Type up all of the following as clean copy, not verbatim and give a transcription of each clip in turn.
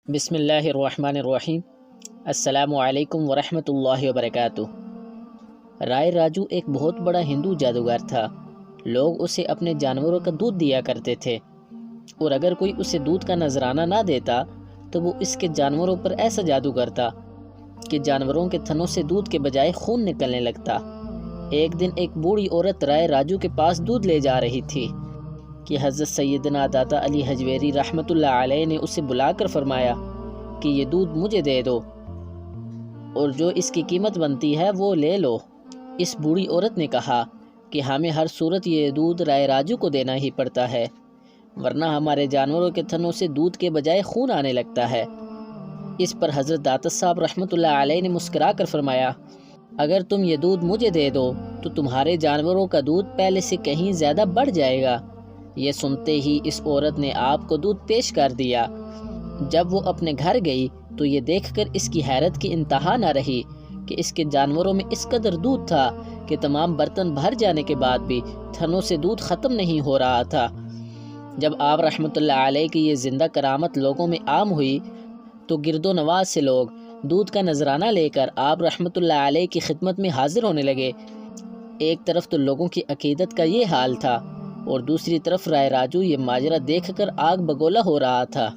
بسم اللہ الرحمن الرحیم۔ السلام علیکم ورحمۃ اللہ وبرکاتہ۔ رائے راجو ایک بہت بڑا ہندو جادوگر تھا۔ لوگ اسے اپنے جانوروں کا دودھ دیا کرتے تھے، اور اگر کوئی اسے دودھ کا نذرانہ نہ دیتا تو وہ اس کے جانوروں پر ایسا جادو کرتا کہ جانوروں کے تھنوں سے دودھ کے بجائے خون نکلنے لگتا۔ ایک دن ایک بوڑھی عورت رائے راجو کے پاس دودھ لے جا رہی تھی کہ حضرت سیدنا داتا علی حجویری رحمۃ اللہ علیہ نے اسے بلا کر فرمایا کہ یہ دودھ مجھے دے دو، اور جو اس کی قیمت بنتی ہے وہ لے لو۔ اس بوڑھی عورت نے کہا کہ ہمیں ہر صورت یہ دودھ رائے راجو کو دینا ہی پڑتا ہے، ورنہ ہمارے جانوروں کے تھنوں سے دودھ کے بجائے خون آنے لگتا ہے۔ اس پر حضرت داتا صاحب رحمۃ اللہ علیہ نے مسکرا کر فرمایا، اگر تم یہ دودھ مجھے دے دو تو تمہارے جانوروں کا دودھ پہلے سے کہیں زیادہ بڑھ جائے گا۔ یہ سنتے ہی اس عورت نے آپ کو دودھ پیش کر دیا۔ جب وہ اپنے گھر گئی تو یہ دیکھ کر اس کی حیرت کی انتہا نہ رہی کہ اس کے جانوروں میں اس قدر دودھ تھا کہ تمام برتن بھر جانے کے بعد بھی تھنوں سے دودھ ختم نہیں ہو رہا تھا۔ جب آپ رحمۃ اللہ علیہ کی یہ زندہ کرامت لوگوں میں عام ہوئی تو گرد و نواز سے لوگ دودھ کا نذرانہ لے کر آپ رحمۃ اللہ علیہ کی خدمت میں حاضر ہونے لگے۔ ایک طرف تو لوگوں کی عقیدت کا یہ حال تھا، اور دوسری طرف رائے راجو یہ ماجرا دیکھ کر آگ بگولا ہو رہا تھا۔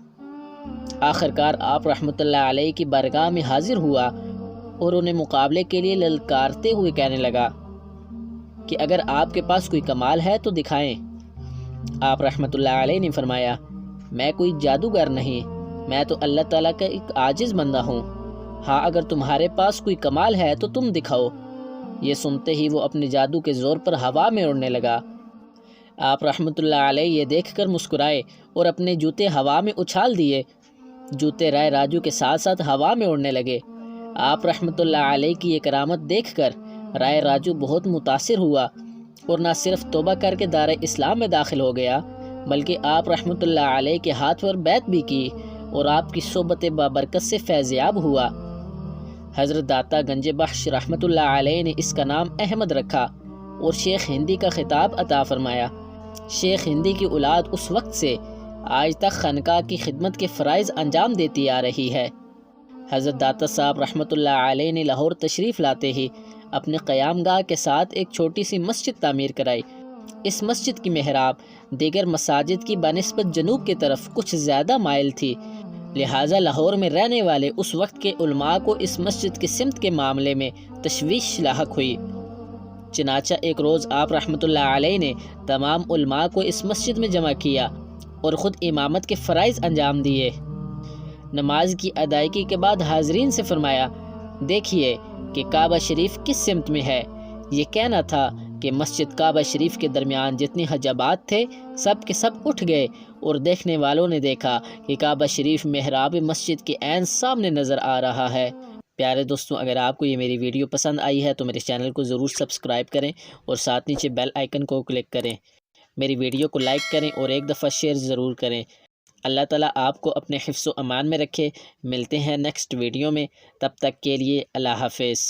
آخرکار آپ رحمۃ اللہ علیہ کی بارگاہ میں حاضر ہوا اور انہیں مقابلے کے لیے للکارتے ہوئے کہنے لگا کہ اگر آپ کے پاس کوئی کمال ہے تو دکھائیں۔ آپ رحمۃ اللہ علیہ نے فرمایا، میں کوئی جادوگر نہیں، میں تو اللہ تعالیٰ کا ایک عاجز بندہ ہوں۔ ہاں، اگر تمہارے پاس کوئی کمال ہے تو تم دکھاؤ۔ یہ سنتے ہی وہ اپنے جادو کے زور پر ہوا میں اڑنے لگا۔ آپ رحمۃ اللہ علیہ یہ دیکھ کر مسکرائے اور اپنے جوتے ہوا میں اچھال دیے۔ جوتے رائے راجو کے ساتھ ساتھ ہوا میں اڑنے لگے۔ آپ رحمۃ اللہ علیہ کی یہ کرامت دیکھ کر رائے راجو بہت متاثر ہوا، اور نہ صرف توبہ کر کے دار اسلام میں داخل ہو گیا بلکہ آپ رحمۃ اللہ علیہ کے ہاتھ پر بیعت بھی کی اور آپ کی صحبت بابرکت سے فیضیاب ہوا۔ حضرت داتا گنج بخش رحمۃ اللہ علیہ نے اس کا نام احمد رکھا اور شیخ ہندی کا خطاب عطا فرمایا۔ شیخ ہندی کی اولاد اس وقت سے آج تک خانقاہ کی خدمت کے فرائض انجام دیتی آ رہی ہے۔ حضرت داتا صاحب رحمۃ اللہ علیہ نے لاہور تشریف لاتے ہی اپنے قیام گاہ کے ساتھ ایک چھوٹی سی مسجد تعمیر کرائی۔ اس مسجد کی محراب دیگر مساجد کی بنسبت جنوب کی طرف کچھ زیادہ مائل تھی، لہٰذا لاہور میں رہنے والے اس وقت کے علماء کو اس مسجد کی سمت کے معاملے میں تشویش لاحق ہوئی۔ چنانچہ ایک روز آپ رحمۃ اللہ علیہ نے تمام علماء کو اس مسجد میں جمع کیا اور خود امامت کے فرائض انجام دیے۔ نماز کی ادائیگی کے بعد حاضرین سے فرمایا، دیکھیے کہ کعبہ شریف کس سمت میں ہے۔ یہ کہنا تھا کہ مسجد کعبہ شریف کے درمیان جتنے حجابات تھے سب کے سب اٹھ گئے، اور دیکھنے والوں نے دیکھا کہ کعبہ شریف محراب مسجد کے عین سامنے نظر آ رہا ہے۔ پیارے دوستوں، اگر آپ کو یہ میری ویڈیو پسند آئی ہے تو میرے چینل کو ضرور سبسکرائب کریں اور ساتھ نیچے بیل آئیکن کو کلک کریں۔ میری ویڈیو کو لائک کریں اور ایک دفعہ شیئر ضرور کریں۔ اللہ تعالیٰ آپ کو اپنے حفظ و امان میں رکھے۔ ملتے ہیں نیکسٹ ویڈیو میں، تب تک کے لیے اللہ حافظ۔